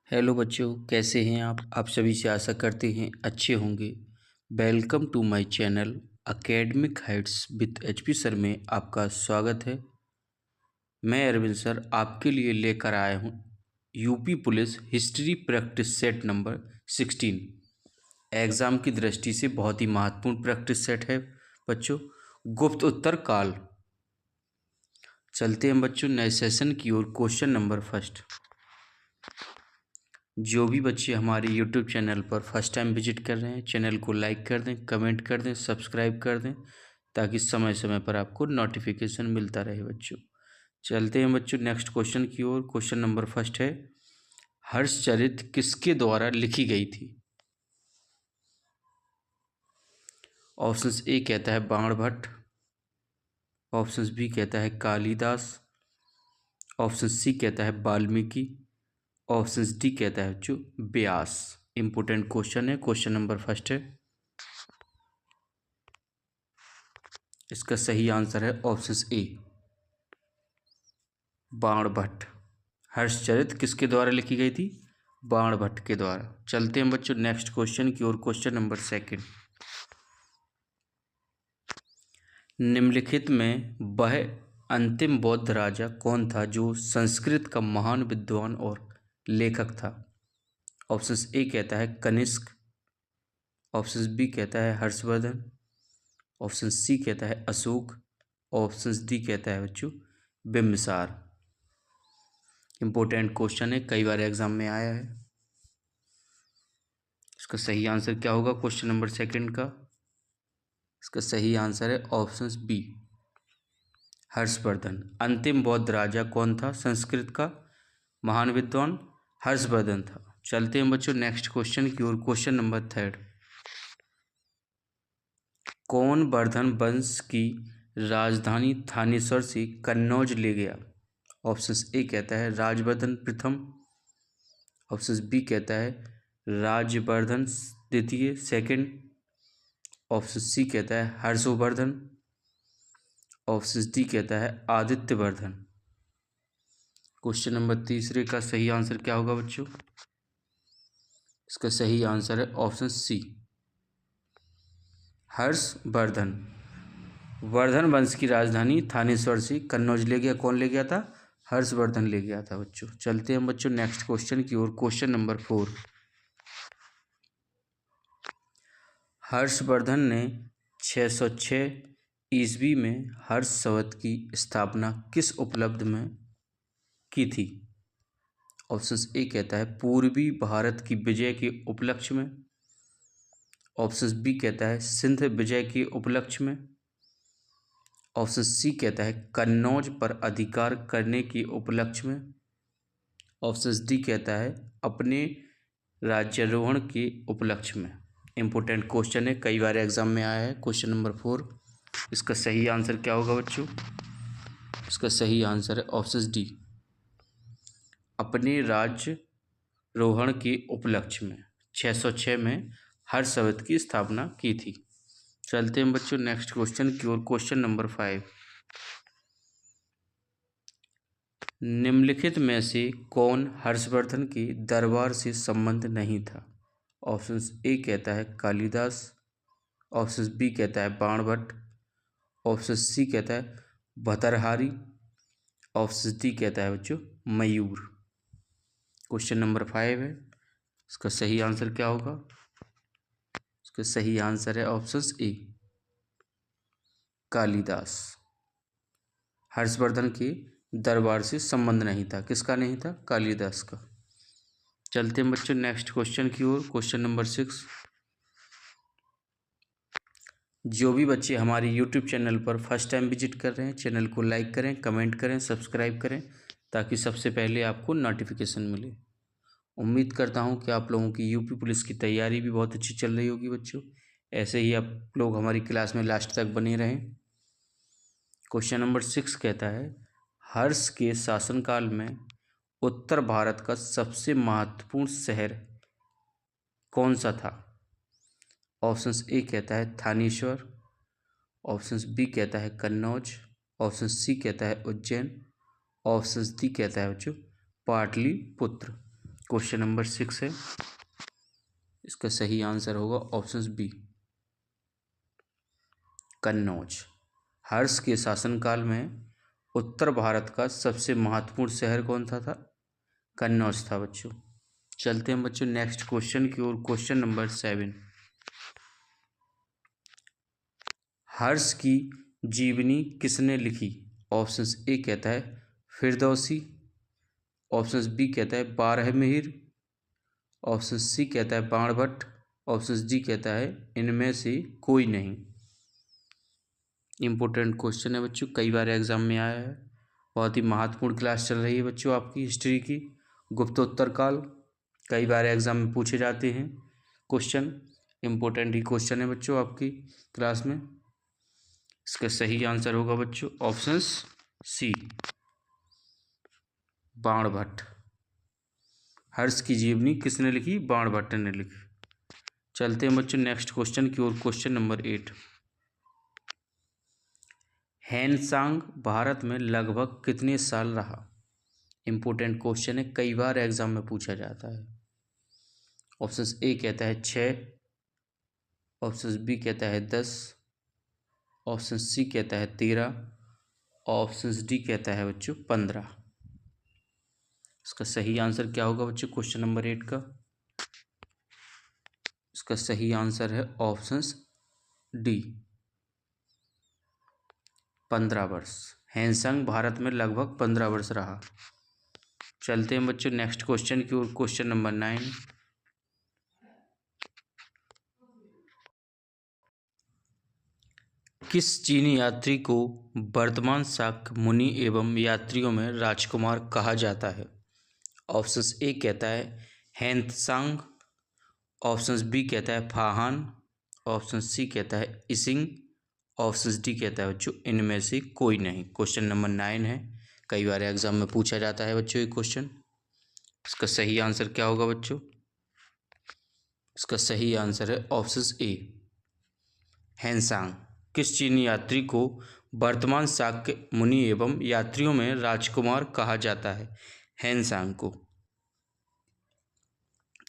Hello बच्चों, कैसे हैं आप सभी से आशा करते हैं अच्छे होंगे। Welcome to my channel academic heights with HP sir में आपका स्वागत है। मैं अरविंद सर आपके लिए लेकर आया हूं UP police history practice set number 16। Exam की दृष्टि से बहुत ही महत्वपूर्ण प्रैक्टिस सेट है बच्चों। गुप्त उत्तर काल। चलते हैं बच्चों नए सेशन की ओर। Question number first. जो भी बच्चे हमारे यूट्यूब चैनल पर फर्स्ट टाइम विजिट कर रहे हैं, चैनल को लाइक कर दें, कमेंट कर दें, सब्सक्राइब कर दें, ताकि समय समय पर आपको नोटिफिकेशन मिलता रहे बच्चों। चलते हैं बच्चों नेक्स्ट क्वेश्चन की ओर। क्वेश्चन नंबर फर्स्ट है, हर्षचरित किसके द्वारा लिखी गई थी? ऑप्शन ए कहता है बाणभट्ट, ऑप्शन बी कहता है कालिदास, ऑप्शन सी कहता है वाल्मीकि, ऑप्शन डी कहता है बच्चों व्यास। इंपोर्टेंट क्वेश्चन है। क्वेश्चन नंबर फर्स्ट है, इसका सही आंसर है ऑप्शन ए बाणभट्ट। हर्षचरित किसके द्वारा लिखी गई थी? बाणभट्ट के द्वारा। चलते हैं बच्चों नेक्स्ट क्वेश्चन की ओर। क्वेश्चन नंबर सेकंड, निम्नलिखित में वह अंतिम बौद्ध राजा कौन था जो संस्कृत का महान विद्वान और लेखक था? ऑप्शन ए कहता है कनिष्क, ऑप्शन बी कहता है हर्षवर्धन, ऑप्शन सी कहता है अशोक, ऑप्शन डी कहता है बच्चों बिम्बिसार। इंपॉर्टेंट क्वेश्चन है, कई बार एग्जाम में आया है। इसका सही आंसर क्या होगा क्वेश्चन नंबर सेकंड का? इसका सही आंसर है ऑप्शन बी हर्षवर्धन। अंतिम बौद्ध राजा कौन था संस्कृत का? महान विद्वान हर्षवर्धन था। चलते हैं बच्चों नेक्स्ट क्वेश्चन की ओर। क्वेश्चन नंबर थर्ड, कौन वर्धन वंश की राजधानी थानेश्वर से कन्नौज ले गया? ऑप्शन ए कहता है राजवर्धन प्रथम, ऑप्शन बी कहता है राजवर्धन द्वितीय सेकंड, ऑप्शन सी कहता है हर्षवर्धन, ऑप्शन डी कहता है आदित्यवर्धन। क्वेश्चन नंबर तीसरे का सही आंसर क्या होगा बच्चों? इसका सही आंसर है ऑप्शन सी हर्षवर्धन। वर्धन वंश की राजधानी थानेश्वर से कन्नौज ले गया। कौन ले गया था? हर्षवर्धन ले गया था बच्चों। चलते हैं बच्चों नेक्स्ट क्वेश्चन की ओर। क्वेश्चन नंबर 4, हर्षवर्धन ने 606 ईस्वी में हर्षस्वत की स्थापना किस उपलब्ध में की थी? ऑप्शन ए कहता है पूर्वी भारत की विजय के उपलक्ष्य में, ऑप्शन बी कहता है सिंध विजय के उपलक्ष्य में, ऑप्शन सी कहता है कन्नौज पर अधिकार करने के उपलक्ष्य में, ऑप्शन डी कहता है अपने राज्यारोहण के उपलक्ष्य में। इंपॉर्टेंट क्वेश्चन है, कई बार एग्जाम में आया है। क्वेश्चन नंबर 4, इसका सही आंसर क्या होगा बच्चों? इसका सही आंसर है ऑप्शन डी अपने राज्यारोहण के उपलक्ष्य में 606 में हर्षस्वत की स्थापना की थी। चलते हैं बच्चों नेक्स्ट क्वेश्चन की ओर। क्वेश्चन नंबर 5, निम्नलिखित में से कौन हर्षवर्धन के दरबार से संबंध नहीं था? ऑप्शन ए कहता है कालिदास, ऑप्शन बी कहता है बाणभट्ट, ऑप्शन सी कहता है भतरहारी, ऑप्शन डी कहता है बच्चों मयूर। क्वेश्चन नंबर 5 है, इसका सही आंसर क्या होगा? इसका सही आंसर है ऑप्शन ए कालिदास। हर्षवर्धन के दरबार से संबंध नहीं था। किसका नहीं था? कालिदास का। चलते हैं बच्चों नेक्स्ट क्वेश्चन की ओर। क्वेश्चन नंबर 6, जो भी बच्चे हमारे यूट्यूब चैनल पर फर्स्ट टाइम विजिट कर रहे हैं, चैनल को लाइक करें, कमेंट करें, सब्सक्राइब करें, ताकि सबसे पहले आपको नोटिफिकेशन मिले। उम्मीद करता हूं कि आप लोगों की यूपी पुलिस की तैयारी भी बहुत अच्छी चल रही होगी बच्चों। ऐसे ही आप लोग हमारी क्लास में लास्ट तक बने रहें। क्वेश्चन नंबर 6 कहता है, हर्ष के शासनकाल में उत्तर भारत का सबसे महत्वपूर्ण शहर कौन सा था? ऑप्शन ए कहता है थानेश्वर, ऑप्शन बी कहता है कन्नौज, ऑप्शन सी कहता है उज्जैन, ऑप्शन डी कहता है बच्चों पाटलिपुत्र। क्वेश्चन नंबर 6 है, इसका सही आंसर होगा ऑप्शन बी, कन्नौज। हर्ष के शासनकाल में उत्तर भारत का सबसे महत्वपूर्ण शहर कौन था? कन्नौज था बच्चों। चलते हैं बच्चों नेक्स्ट क्वेश्चन की ओर। क्वेश्चन नंबर 7, हर्ष की जीवनी किसने लिखी? ऑप्शन ए कहता है फिरदौसी, ऑप्शन बी कहता है बारहमिहिर, ऑप्शन सी कहता है बाणभट्ट, ऑप्शन डी कहता है इनमें से कोई नहीं। इम्पोर्टेंट क्वेश्चन है बच्चों, कई बार एग्जाम में आया है। बहुत ही महत्वपूर्ण क्लास चल रही है बच्चों आपकी हिस्ट्री की। गुप्तोत्तर काल कई बार एग्जाम में पूछे जाते हैं क्वेश्चन, इम्पोर्टेंट ही क्वेश्चन है बच्चों आपकी क्लास में। इसका सही आंसर होगा बच्चों ऑप्शन सी, बाणभट्ट। हर्ष की जीवनी किसने लिखी? बाणभट्ट ने लिखी। चलते हैं बच्चों नेक्स्ट क्वेश्चन की ओर। क्वेश्चन नंबर 8, ह्वेनसांग भारत में लगभग कितने साल रहा? इंपोर्टेंट क्वेश्चन है, कई बार एग्जाम में पूछा जाता है। ऑप्शन ए कहता है 6, ऑप्शन बी कहता है 10, ऑप्शन सी कहता है 13, ऑप्शन डी कहता है बच्चों 15। इसका सही आंसर क्या होगा बच्चों क्वेश्चन नंबर 8 का? इसका सही आंसर है ऑप्शन डी, 15 वर्ष। ह्वेनसांग भारत में लगभग 15 वर्ष रहा। चलते हैं बच्चों नेक्स्ट क्वेश्चन की ओर। क्वेश्चन नंबर 9, किस चीनी यात्री को वर्तमान शाक्य मुनि एवं यात्रियों में राजकुमार कहा जाता है? ऑप्शन ए कहता है ह्वेनसांग, ऑप्शन बी कहता है फाहान, ऑप्शन सी कहता है इसिंग, ऑप्शन डी कहता है बच्चों इनमें से कोई नहीं। क्वेश्चन नंबर 9 है, कई बार एग्जाम में पूछा जाता है बच्चों ये क्वेश्चन। इसका सही आंसर क्या होगा बच्चों? इसका सही आंसर है ऑप्शन ए, ह्वेनसांग। किस चीनी यात्री को वर्तमान शाक्य मुनि एवं यात्रियों में राजकुमार कहा जाता है? ह्वेनसांग को।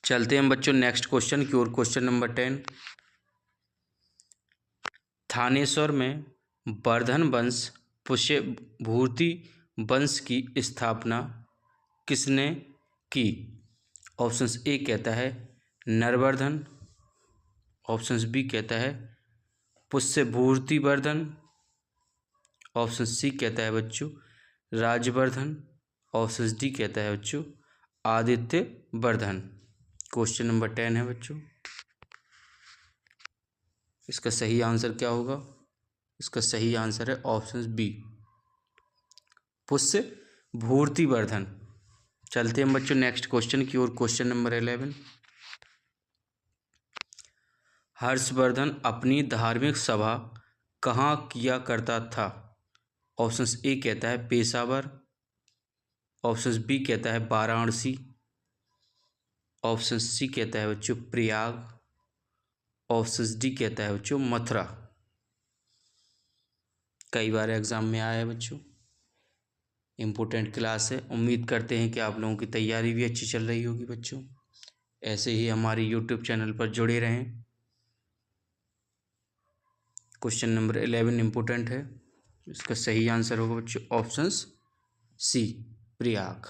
चलते हैं बच्चों नेक्स्ट क्वेश्चन की ओर। क्वेश्चन नंबर 10, थानेश्वर में वर्धन वंश पुष्यभूति वंश की स्थापना किसने की? ऑप्शन ए कहता है नरवर्धन, ऑप्शन बी कहता है पुष्यभूति वर्धन, ऑप्शन सी कहता है बच्चों राजवर्धन, ऑप्शन डी कहता है बच्चों आदित्य वर्धन। क्वेश्चन नंबर 10 है बच्चों, इसका सही आंसर क्या होगा? इसका सही आंसर है ऑप्शन बी, पुष्यभूति वर्धन। चलते हैं बच्चों नेक्स्ट क्वेश्चन की ओर। क्वेश्चन नंबर 11, हर्षवर्धन अपनी धार्मिक सभा कहाँ किया करता था? ऑप्शन ए कहता है पेशावर, ऑप्शन बी कहता है वाराणसी, ऑप्शन सी कहता है बच्चों प्रयाग, ऑप्शन डी कहता है बच्चों मथुरा। कई बार एग्जाम में आया है बच्चों, इम्पोर्टेंट क्लास है। उम्मीद करते हैं कि आप लोगों की तैयारी भी अच्छी चल रही होगी बच्चों। ऐसे ही हमारी यूट्यूब चैनल पर जुड़े रहें। क्वेश्चन नंबर 11 इम्पोर्टेंट है, इसका सही आंसर होगा बच्चों ऑप्शन सी, प्रयाग।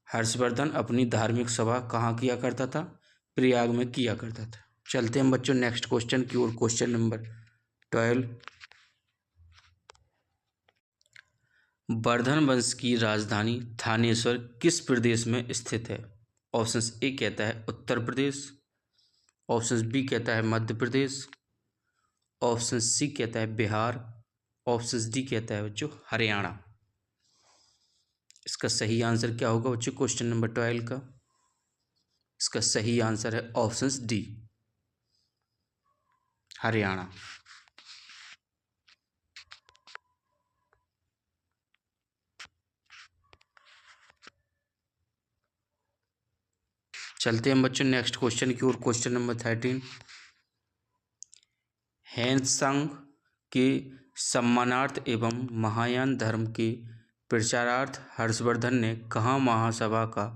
हर्षवर्धन अपनी धार्मिक सभा कहाँ किया करता था? प्रयाग में किया करता था। चलते हैं बच्चों नेक्स्ट क्वेश्चन की ओर। क्वेश्चन नंबर 12, वर्धन वंश की राजधानी थानेश्वर किस प्रदेश में स्थित है? ऑप्शन ए कहता है उत्तर प्रदेश, ऑप्शन बी कहता है मध्य प्रदेश, ऑप्शन सी कहता है बिहार, ऑप्शन डी कहता है बच्चों हरियाणा। इसका सही आंसर क्या होगा बच्चों क्वेश्चन नंबर 12 का? इसका सही आंसर है ऑप्शन डी, हरियाणा। चलते हैं बच्चों नेक्स्ट क्वेश्चन की ओर। क्वेश्चन नंबर 13, ह्वेनसांग के सम्मानार्थ एवं महायान धर्म के प्रचारार्थ हर्षवर्धन ने कहाँ महासभा का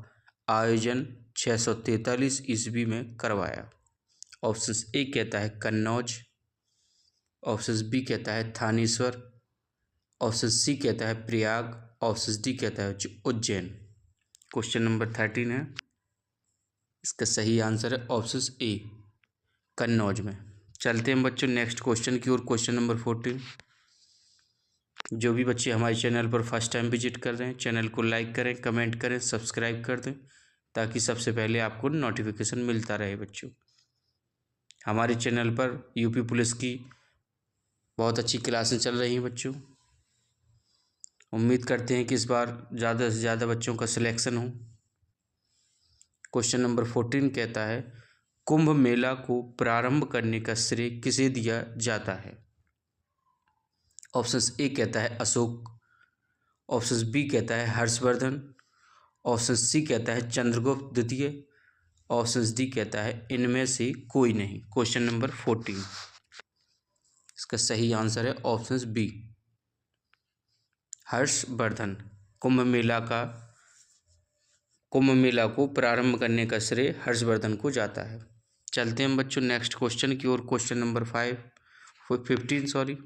आयोजन 643 ईस्वी में करवाया? ऑप्शन ए कहता है कन्नौज, ऑप्शन बी कहता है थानेश्वर, ऑप्शन सी कहता है प्रयाग, ऑप्शन डी कहता है उज्जैन। क्वेश्चन नंबर 13 है, इसका सही आंसर है ऑप्शन ए कन्नौज में। चलते हैं बच्चों नेक्स्ट क्वेश्चन की ओर। Question number 14। जो भी बच्चे हमारे चैनल पर फर्स्ट टाइम विजिट कर रहे हैं, चैनल को लाइक करें, कमेंट करें, सब्सक्राइब कर दें, ताकि सबसे पहले आपको नोटिफिकेशन मिलता रहे। बच्चों हमारे चैनल पर यूपी पुलिस की बहुत अच्छी क्लासें चल रही हैं। बच्चों उम्मीद करते हैं कि इस बार ज़्यादा से ज़्यादा बच्चों का सिलेक्शन हो। क्वेश्चन नंबर 14 कहता है कुंभ मेला को प्रारंभ करने का श्रेय किसे दिया जाता है? ऑप्शन ए कहता है अशोक, ऑप्शन बी कहता है हर्षवर्धन, ऑप्शन सी कहता है चंद्रगुप्त द्वितीय, ऑप्शन डी कहता है इनमें से कोई नहीं। क्वेश्चन नंबर 14, इसका सही आंसर है ऑप्शन बी हर्षवर्धन। कुंभ मेला को प्रारंभ करने का श्रेय हर्षवर्धन को जाता है। चलते हैं बच्चों नेक्स्ट क्वेश्चन की ओर। क्वेश्चन नंबर 15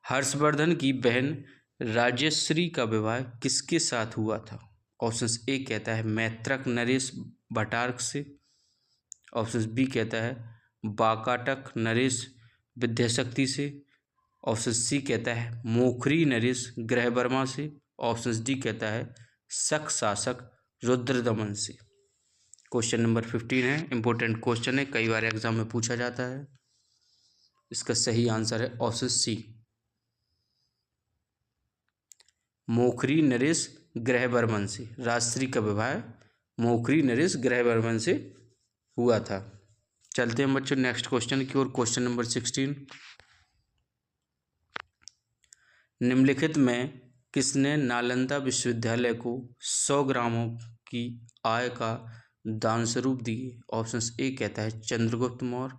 हर्षवर्धन की बहन राजश्री का विवाह किसके साथ हुआ था? ऑप्शन ए कहता है मैत्रक नरेश भट्टारक से, ऑप्शन बी कहता है बाकाटक नरेश विद्याशक्ति से, ऑप्शन सी कहता है मोखरी नरेश ग्रहवर्मा से, ऑप्शन डी कहता है शक शासक रुद्रदमन से। क्वेश्चन नंबर 15 है, इंपॉर्टेंट क्वेश्चन है, कई बार एग्जाम में पूछा जाता है। इसका सही आंसर है ऑप्शन सी मोखरी नरेश ग्रहवर्मन से। राजश्री का विवाह मोखरी नरेश ग्रहवर्मन से हुआ था। चलते हैं बच्चों नेक्स्ट क्वेश्चन की ओर। क्वेश्चन नंबर 16 निम्नलिखित में किसने नालंदा विश्वविद्यालय को 100 ग्रामों की आय का दान स्वरूप दिए? ऑप्शन ए कहता है चंद्रगुप्त मौर्य,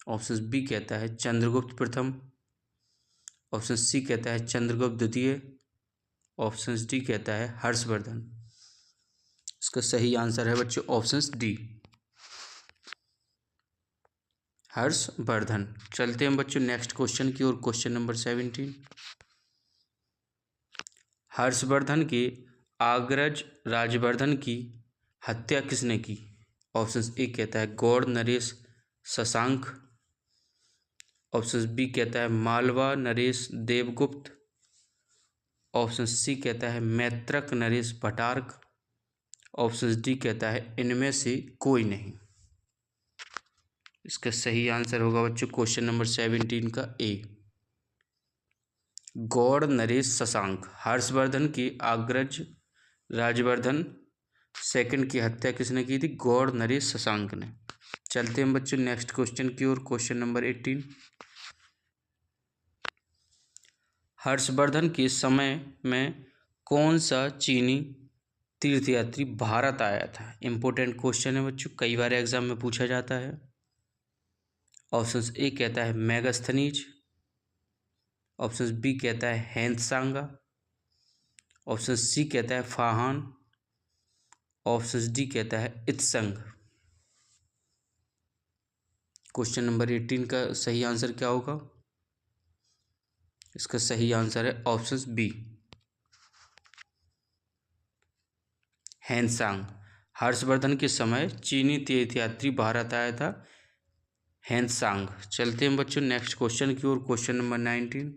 ऑप्शन बी कहता है चंद्रगुप्त प्रथम, ऑप्शन सी कहता है चंद्रगुप्त द्वितीय, ऑप्शन डी कहता है हर्षवर्धन। इसका सही आंसर है बच्चों ऑप्शन डी हर्षवर्धन। चलते हैं बच्चों नेक्स्ट क्वेश्चन की ओर। क्वेश्चन नंबर 17 हर्षवर्धन के अग्रज राजवर्धन की हत्या किसने की? ऑप्शन ए कहता है गौड़ नरेश शशांक, ऑप्शन बी कहता है मालवा नरेश देवगुप्त, ऑप्शन सी कहता है मैत्रक नरेश भट्टारक, ऑप्शन डी कहता है इनमें से कोई नहीं। इसका सही आंसर होगा बच्चों क्वेश्चन नंबर 17 का ए गौड़ नरेश शशांक। हर्षवर्धन के अग्रज राजवर्धन सेकंड की हत्या किसने की थी? गौड़ नरेश शशांक ने। चलते हैं बच्चों नेक्स्ट क्वेश्चन की ओर। क्वेश्चन नंबर 18 हर्षवर्धन के समय में कौन सा चीनी तीर्थयात्री भारत आया था? इंपॉर्टेंट क्वेश्चन है बच्चों, कई बार एग्जाम में पूछा जाता है। ऑप्शन ए कहता है मेगास्थनीज, ऑप्शन बी कहता है हैंतसांगा, ऑप्शन सी कहता है फाहान, ऑप्शन डी कहता है इत्संग। क्वेश्चन नंबर 18 का सही आंसर क्या होगा? इसका सही आंसर है ऑप्शन बी हैंतसांग। हर्षवर्धन के समय चीनी तीर्थयात्री भारत आया था हैंतसांग। चलते हैं बच्चों नेक्स्ट क्वेश्चन की ओर। क्वेश्चन नंबर 19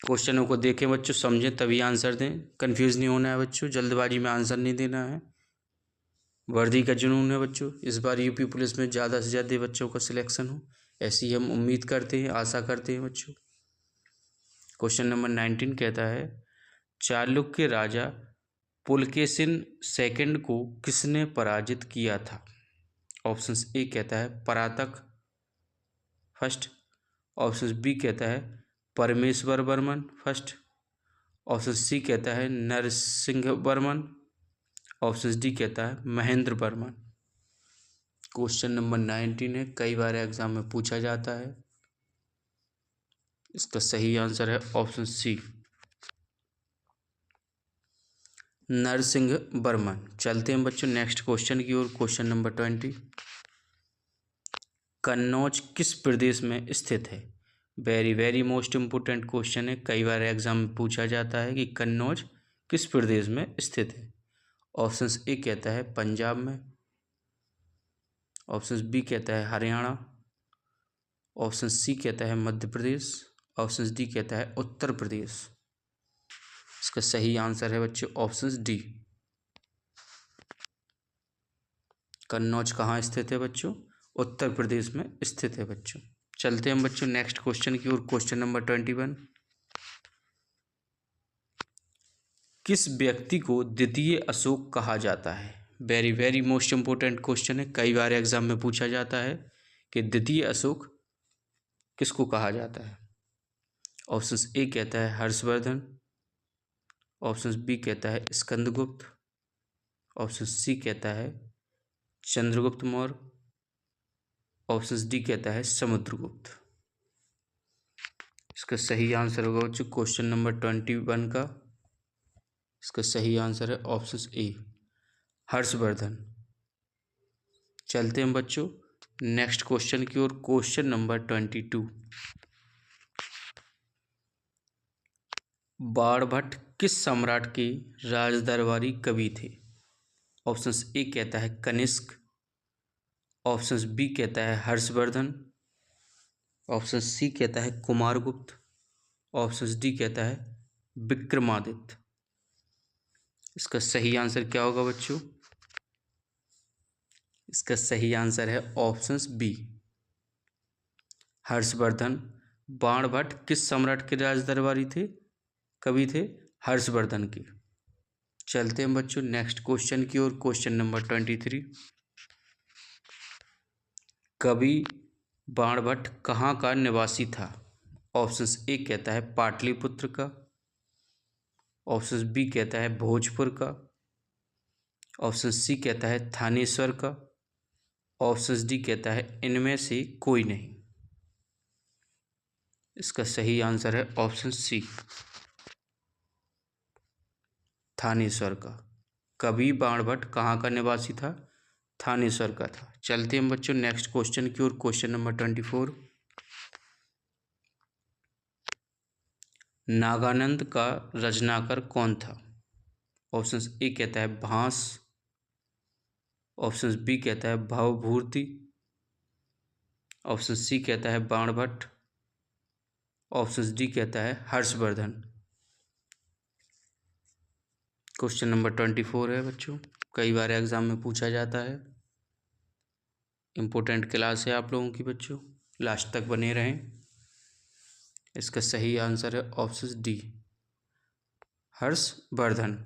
क्वेश्चनों को देखें बच्चों, समझें तभी आंसर दें। कंफ्यूज नहीं होना है बच्चों, जल्दबाजी में आंसर नहीं देना है। वर्दी का जुनून है बच्चों, इस बार यूपी पुलिस में ज़्यादा से ज़्यादा बच्चों का सिलेक्शन हो, ऐसी हम उम्मीद करते हैं, आशा करते हैं बच्चों। क्वेश्चन नंबर 19 कहता है चालुक्य राजा पुलकेशिन सेकंड को किसने पराजित किया था? ऑप्शन ए कहता है परातक फर्स्ट, ऑप्शन बी कहता है परमेश्वर वर्मन फर्स्ट, ऑप्शन सी कहता है नरसिंह वर्मन, ऑप्शन डी कहता है महेंद्र वर्मन। क्वेश्चन नंबर 19 है, कई बार एग्जाम में पूछा जाता है। इसका सही आंसर है ऑप्शन सी नरसिंह बर्मन। चलते हैं बच्चों नेक्स्ट क्वेश्चन की ओर। क्वेश्चन नंबर 20, कन्नौज किस प्रदेश में स्थित है? Very very most important question है, कई बार एग्जाम में पूछा जाता है कि कन्नौज किस प्रदेश में स्थित है। ऑप्शन ए कहता है पंजाब में, ऑप्शन बी कहता है हरियाणा, ऑप्शन सी कहता है मध्य प्रदेश, ऑप्शन डी कहता है उत्तर प्रदेश। इसका सही आंसर है बच्चों ऑप्शन डी। कन्नौज कहाँ स्थित है बच्चों? उत्तर प्रदेश में स्थित है बच्चों। चलते हैं बच्चों नेक्स्ट क्वेश्चन की ओर। क्वेश्चन नंबर 21, किस व्यक्ति को द्वितीय अशोक कहा जाता है? Very very most important question है, कई बार एग्जाम में पूछा जाता है कि द्वितीय अशोक किसको कहा जाता है। ऑप्शन ए कहता है हर्षवर्धन, ऑप्शन बी कहता है स्कंदगुप्त, ऑप्शन सी कहता है चंद्रगुप्त मौर्य, ऑप्शन डी कहता है समुद्रगुप्त। इसका सही आंसर होगा बच्चों क्वेश्चन नंबर 21 का, इसका सही आंसर है ऑप्शन ए हर्षवर्धन। चलते हैं बच्चों नेक्स्ट क्वेश्चन की ओर। क्वेश्चन नंबर 22, बाणभट्ट किस सम्राट के राजदरबारी कवि थे? ऑप्शन ए कहता है कनिष्क, ऑप्शन बी कहता है हर्षवर्धन, ऑप्शन सी कहता है कुमारगुप्त, ऑप्शन डी कहता है विक्रमादित्य। इसका सही आंसर क्या होगा बच्चों? इसका सही आंसर है ऑप्शन बी हर्षवर्धन। बाणभट्ट किस सम्राट के राजदरबारी थे, कवि थे? हर्षवर्धन के। चलते हैं बच्चों नेक्स्ट क्वेश्चन की ओर। क्वेश्चन नंबर 23, कवि बाणभट्ट कहाँ का निवासी था? ऑप्शन ए कहता है पाटलिपुत्र का, ऑप्शन बी कहता है भोजपुर का, ऑप्शन सी कहता है थानेश्वर का, ऑप्शन डी कहता है इनमें से कोई नहीं। इसका सही आंसर है ऑप्शन सी थानेश्वर का। कवि बाणभट्ट कहाँ का निवासी था? थानेश्वर का था। चलते हैं बच्चों नेक्स्ट क्वेश्चन की ओर। क्वेश्चन नंबर 24, नागानंद का रचनाकार कौन था? ऑप्शन ए कहता है भास, ऑप्शन बी कहता है भवभूति, ऑप्शन सी कहता है बाणभट्ट, ऑप्शन डी कहता है हर्षवर्धन। क्वेश्चन नंबर 24 है बच्चों, कई बार एग्जाम में पूछा जाता है, इम्पोर्टेंट क्लास है आप लोगों की बच्चों, लास्ट तक बने रहें। इसका सही आंसर है ऑप्शन डी हर्षवर्धन।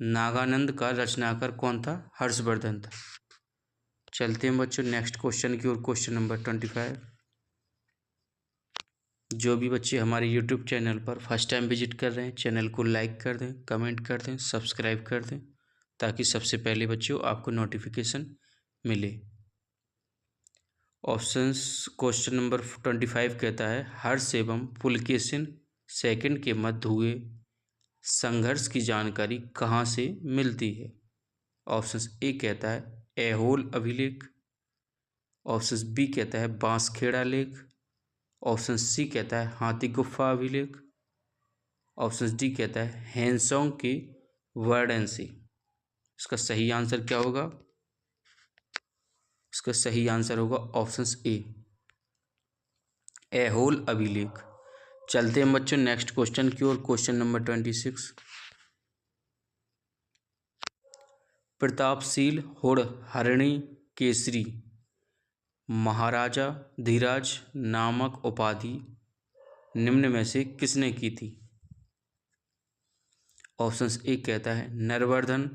नागानंद का रचनाकार कौन था? हर्षवर्धन था। चलते हैं बच्चों नेक्स्ट क्वेश्चन की ओर। क्वेश्चन नंबर 25, जो भी बच्चे हमारे यूट्यूब चैनल पर फर्स्ट टाइम विजिट कर रहे हैं, चैनल को लाइक कर दें, कमेंट कर दें, सब्सक्राइब कर दें, ताकि सबसे पहले बच्चों आपको नोटिफिकेशन मिले। ऑप्शंस क्वेश्चन नंबर 25 कहता है हर्ष एवं पुलकेशिन सेकंड के मध्य हुए संघर्ष की जानकारी कहाँ से मिलती है? ऑप्शन ए कहता है ऐहोल अभिलेख, ऑप्शन बी कहता है बांसखेड़ा लेख, ऑप्शन सी कहता है हाथी गुफा अभिलेख, ऑप्शन डी कहता है हैंसोंग के वर्णन से। इसका सही आंसर क्या होगा? इसका सही आंसर होगा ऑप्शन ए ऐहोल अभिलेख। चलते हैं बच्चों नेक्स्ट क्वेश्चन की ओर। क्वेश्चन नंबर 26, प्रतापशील हुड़ हरिणी केसरी महाराजा धीराज नामक उपाधि निम्न में से किसने की थी? ऑप्शन ए कहता है नरवर्धन,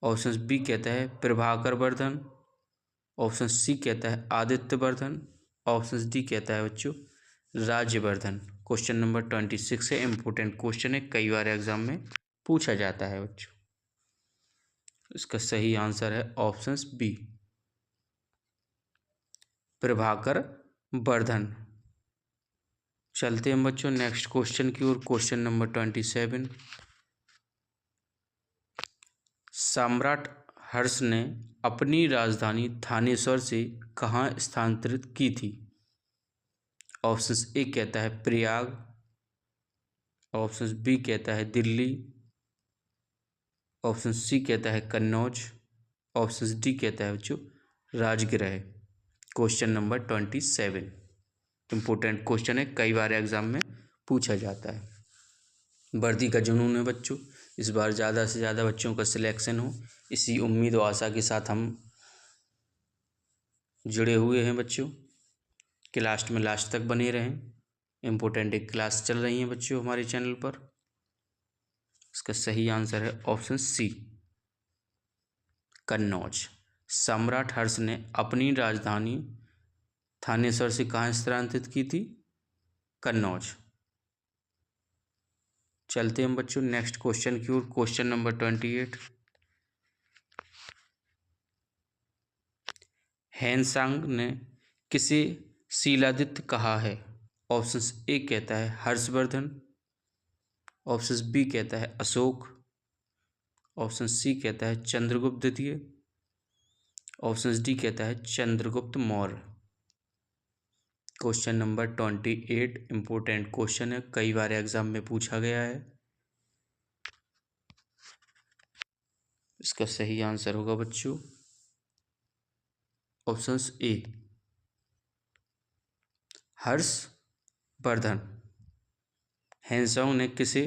ऑप्शन बी कहता है प्रभाकर वर्धन, ऑप्शन सी कहता है आदित्यवर्धन, ऑप्शन डी कहता है बच्चों राज्यवर्धन। क्वेश्चन नंबर 26 है, इंपॉर्टेंट क्वेश्चन है, कई बार एग्जाम में पूछा जाता है बच्चों। इसका सही आंसर है ऑप्शन बी प्रभाकर वर्धन। चलते हैं बच्चों नेक्स्ट क्वेश्चन की ओर। क्वेश्चन नंबर 27, सम्राट हर्ष ने अपनी राजधानी थानेश्वर से कहाँ स्थानांतरित की थी? ऑप्शन ए कहता है प्रयाग, ऑप्शन बी कहता है दिल्ली, ऑप्शन सी कहता है कन्नौज, ऑप्शन डी कहता है बच्चों Rajgriha. Question number 27 important question है, कई बार एग्जाम में पूछा जाता है। वर्दी का जुनून है बच्चों, इस बार ज़्यादा से ज़्यादा बच्चों का सिलेक्शन हो, इसी उम्मीद और आशा के साथ हम जुड़े हुए हैं बच्चों कि लास्ट में लास्ट तक बने रहें। इम्पोर्टेंट एक क्लास चल रही है बच्चों हमारे चैनल पर। इसका सही आंसर है ऑप्शन सी कन्नौज। सम्राट हर्ष ने अपनी राजधानी थानेश्वर से कहाँ स्थानांतरित की थी? कन्नौज। चलते हैं बच्चों नेक्स्ट क्वेश्चन की ओर। Question number 28। ह्वेनसांग ने किसे शीलादित्य कहा है? ऑप्शन ए कहता है हर्षवर्धन, ऑप्शन बी कहता है अशोक, ऑप्शन सी कहता है चंद्रगुप्त द्वितीय, ऑप्शन डी कहता है Chandragupta Maurya. Question number 28 important question है, कई बार एग्जाम में पूछा गया है। इसका सही आंसर होगा बच्चों ऑप्शन ए हर्षवर्धन। ह्वेनसांग ने किसे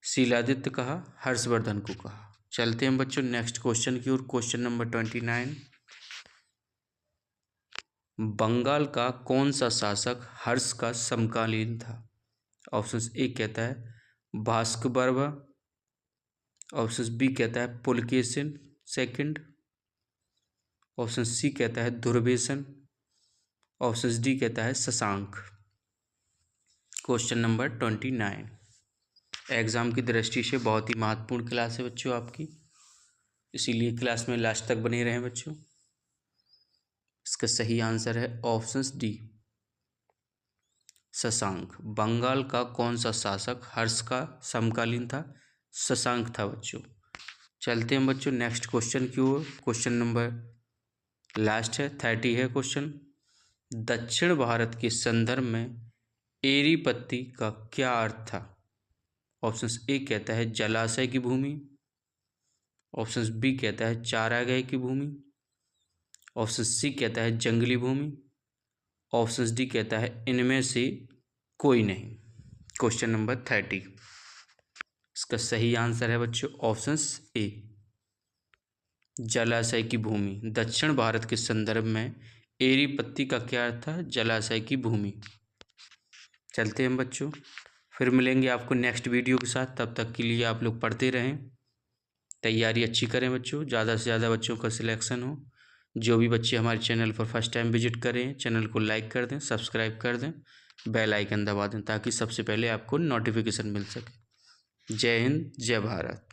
शीलादित्य कहा? हर्षवर्धन को कहा। चलते हैं बच्चों नेक्स्ट क्वेश्चन की ओर। Question number 29। बंगाल का कौन सा शासक हर्ष का समकालीन था? ऑप्शन ए कहता है भास्कर बर्मा, ऑप्शन बी कहता है पुलकेशिन सेकंड, ऑप्शन सी कहता है दुर्वेशन, ऑप्शन डी कहता है शशांक। क्वेश्चन नंबर 29 एग्जाम की दृष्टि से बहुत ही महत्वपूर्ण क्लास है बच्चों आपकी, इसीलिए क्लास में लास्ट तक बने रहें बच्चों। इसका सही आंसर है ऑप्शन डी शशांक। बंगाल का कौन सा शासक हर्ष का समकालीन था? शशांक था बच्चों। चलते हैं बच्चों नेक्स्ट क्वेश्चन की ओर। क्वेश्चन नंबर लास्ट है 30 है क्वेश्चन। दक्षिण भारत के संदर्भ में एरीपत्ती का क्या अर्थ था? ऑप्शन ए कहता है जलाशय की भूमि, ऑप्शन बी कहता है चारागाह की भूमि, ऑप्शन सी कहता है जंगली भूमि, ऑप्शन डी कहता है इनमें से कोई नहीं। क्वेश्चन नंबर 30 इसका सही आंसर है बच्चों ऑप्शन ए जलाशय की भूमि। दक्षिण भारत के संदर्भ में एरीपत्ती का क्या अर्थ था? जलाशय की भूमि। चलते हैं बच्चों, फिर मिलेंगे आपको नेक्स्ट वीडियो के साथ। तब तक के लिए आप लोग पढ़ते रहें, तैयारी अच्छी करें बच्चों, ज़्यादा से ज़्यादा बच्चों का सिलेक्शन हो। जो भी बच्चे हमारे चैनल पर फर्स्ट टाइम विजिट करें, चैनल को लाइक कर दें, सब्सक्राइब कर दें, बेल आइकन दबा दें ताकि सबसे पहले आपको नोटिफिकेशन मिल सके। जय हिंद, जय भारत।